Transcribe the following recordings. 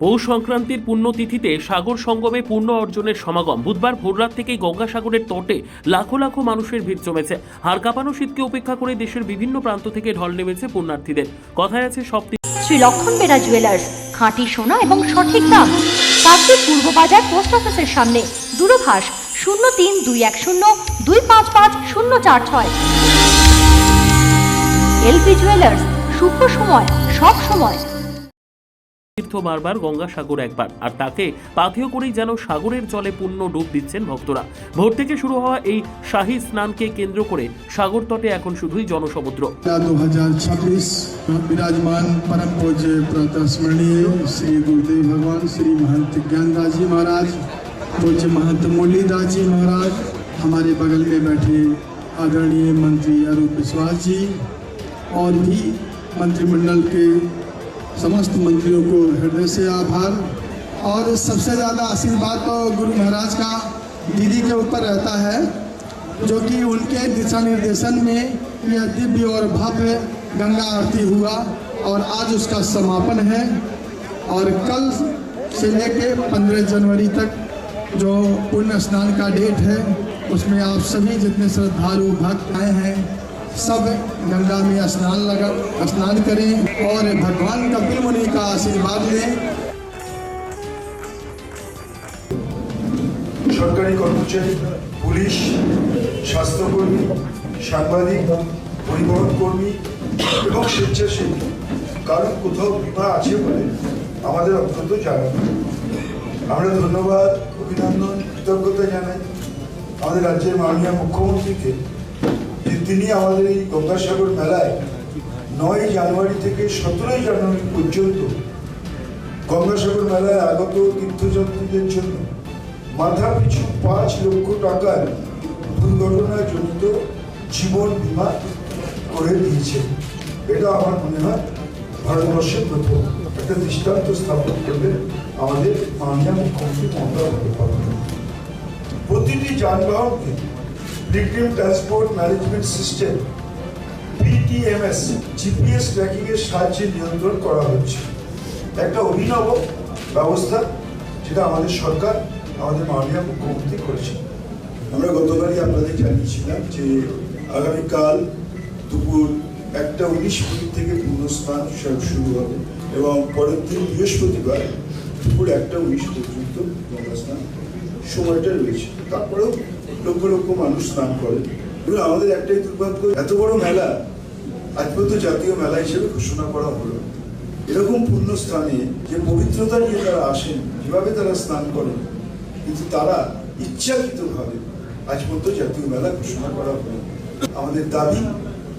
পৌষ সংক্রান্তির পুণ্যতিথিতে সাগর সঙ্গমে পুণ্য অর্জনের সমাগম। বুধবার ভোররাত থেকেই গঙ্গাসাগরের তটে লাখো লাখো মানুষের ভিড় জমেছে। হাড় কাঁপানো শীতকে উপেক্ষা করে দেশের বিভিন্ন প্রান্ত থেকে ঢল নেমেছে পুণ্যার্থীদের। কথায় আছে সব শ্রী লক্ষণ বেরা জুয়েলার্স, খাঁটি সোনা এবং সঠিক দাম। কাকদ্বীপ পূর্ব বাজার পোস্ট অফিসের সামনে। দূরভাষ 03-210-255-046। এলপি জুয়েলার্স, শুভ সময় সব সময়। তীর্থ বারবার গঙ্গাসাগর একবার, আর তাকে পাথেয় করেই যেন সাগরের জলে পুণ্য ডুব দিচ্ছেন ভক্তরা। ভোর থেকে শুরু হওয়া এই শাহী স্নানকে কেন্দ্র করে সাগর তটে এখন শুধুই জনসমুদ্র। 2026 विराजमान परम पूज्य प्रातः स्मरणीय श्री गुरुदेव भगवान श्री महंत ज्ञानदास जी महाराज, पूज्य महंत मुरलीदास जी महाराज, हमारे बगल में बैठे आदरणीय मंत्री अरूप विश्वास जी और भी मंत्रिमंडल के समस्त मंत्रियों को हृदय से आभार। और सबसे ज़्यादा आशीर्वाद तो गुरु महाराज का दीदी के ऊपर रहता है, जो कि उनके दिशा निर्देशन में यह दिव्य और भव्य गंगा आरती हुआ और आज उसका समापन है। और कल से लेके 15 जनवरी तक जो पुण्य स्नान का डेट है, उसमें आप सभी जितने श्रद्धालु भक्त आए हैं सब गंगा में स्नान करें और भगवान कपिल मुनि का आशीर्वाद लें। সরকারি কর্মচারী, পুলিশ, স্বাস্থ্যকর্মী, সাংবাদিক, পরিবহন কর্মী এবং স্বেচ্ছাসেবী কারণ কোথাও বিমা আছে বলে আমাদের অত্যন্ত জানানো। আমরা ধন্যবাদ, অভিনন্দন, কৃতজ্ঞতা জানাই আমাদের রাজ্যের মাননীয় মুখ্যমন্ত্রীকে, যে তিনি আমাদের এই গঙ্গাসাগর মেলায় 9 জানুয়ারি থেকে 17 জানুয়ারি পর্যন্ত গঙ্গাসাগর মেলায় আগত তীর্থযাত্রীদের জন্য মাথা পিছু 5 লক্ষ টাকার দুর্ঘটনাজনিত জীবন বীমা করে দিয়েছে। এটা আমার মনে হয় ভারতবর্ষের প্রথম একটা দৃষ্টান্ত স্থাপন করবে আমাদের মাননীয় মুখ্যমন্ত্রী মমতা বন্দ্যোপাধ্যায়। প্রতিটি যানবাহনকে pilgrim transport management system PTMS GPS tracking এর সাহায্যে নিয়ন্ত্রণ করা হচ্ছে। একটা অভিনব ব্যবস্থা যেটা আমাদের সরকার, আমাদের মাননীয় মুখ্যমন্ত্রী করেছে। আমরা গতকালই আপনাদের জানিয়েছিলাম যে আগামীকাল দুপুর 1:19 থেকে পুণ্যস্নান শুরু হবে এবং পরের দিন বৃহস্পতিবার দুপুর 1:19 পর্যন্ত গঙ্গা স্নান সময়টা রয়েছে। তারপরেও লক্ষ লক্ষ মানুষ স্নান করেন। এবং আমাদের একটাই দুর্ভাগ্য, এত বড় মেলা আজ পর্যন্ত জাতীয় মেলা হিসেবে ঘোষণা করা হলো। এরকম পুণ্য স্থানে যে পবিত্রতা নিয়ে তারা আসেন, যেভাবে তারা স্নান করেন, কিন্তু তারা ইচ্ছাকৃতভাবে আজ পর্যন্ত জাতীয় মেলা ঘোষণা করা হলো। আমাদের দাবি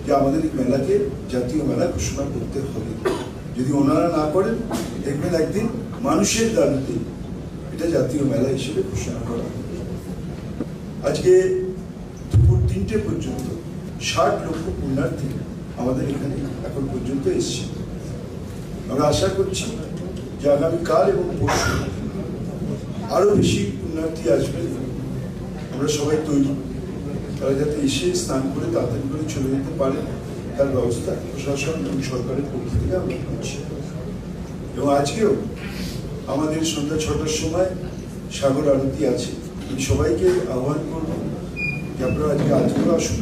যে আমাদের এই মেলাকে জাতীয় মেলা ঘোষণা করতে হবে। যদি ওনারা না করেন, দেখবেন একদিন মানুষের দাবিতে এটা জাতীয় মেলা হিসেবে ঘোষণা করা হবে। আজকে দুপুর 3টে পর্যন্ত 60 লক্ষ পুণ্যার্থী আমাদের এখানে এখন পর্যন্ত এসছে। আমরা আশা করছি যে আগামীকাল এবং পরশু আরো বেশি পুণ্যার্থী আসবে। আমরা সবাই তৈরি, তারা যাতে এসে স্নান করে তাড়াতাড়ি করে চলে যেতে পারে তার ব্যবস্থা প্রশাসন এবং সরকারের পক্ষ থেকে আমরা করছি। এবং আজকেও আমাদের সন্ধ্যা 6টার সময় সাগর আরতি আছে। আমি সবাইকে আহ্বান করব যে আপনারা আজকেও আসুন।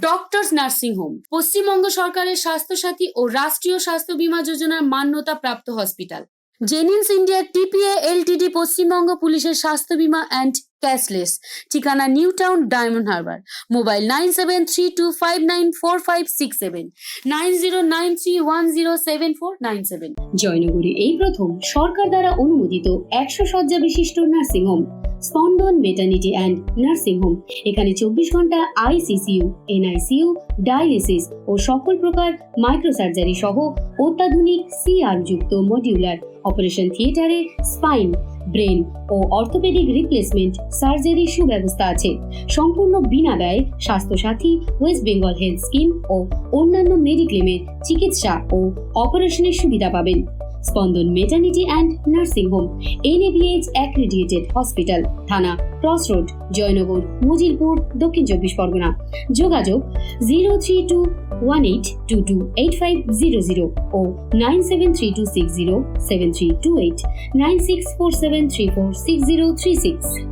ডক্টরস নার্সিং হোম পশ্চিমবঙ্গ সরকারের স্বাস্থ্যসাথী ও রাষ্ট্রীয় স্বাস্থ্য বীমা যোজনার মান্যতা প্রাপ্ত hospital. Genins India TPA LTD Paschimbanga পুলিশের স্বাস্থ্য বীমা অ্যান্ড ক্যাশলেস। ঠিকানা new town, diamond Harbour. Mobile 9732594567 9093107497। জয়নগরে এই প্রথম সরকার দ্বারা অনুমোদিত 100 শয্যা বিশিষ্ট নার্সিং হোম স্পন্দন মেটার্নিটি অ্যান্ড নার্সিং হোম। এখানে 24 ঘন্টা ICCU, NICU, ডায়ালিসিস ও সকল প্রকার মাইক্রোসার্জারি সহ অত্যাধুনিক CR যুক্ত মডিউলার অপারেশন থিয়েটারে স্পাইন, ব্রেন ও অর্থোপেডিক রিপ্লেসমেন্ট সার্জারির সুব্যবস্থা আছে। সম্পূর্ণ বিনা ব্যয় Swasthya Sathi, West Bengal health scheme ও অন্যান্য মেডিক্লেমের চিকিৎসা ও অপারেশনের সুবিধা পাবেন। Spandan maternity and nursing home, NABH accredited hospital, Thana cross road, Joynagar, Majilpur, Dakshin 24 Pargana. যোগাযোগ 03218228500 ও 9732607328, 9647346036।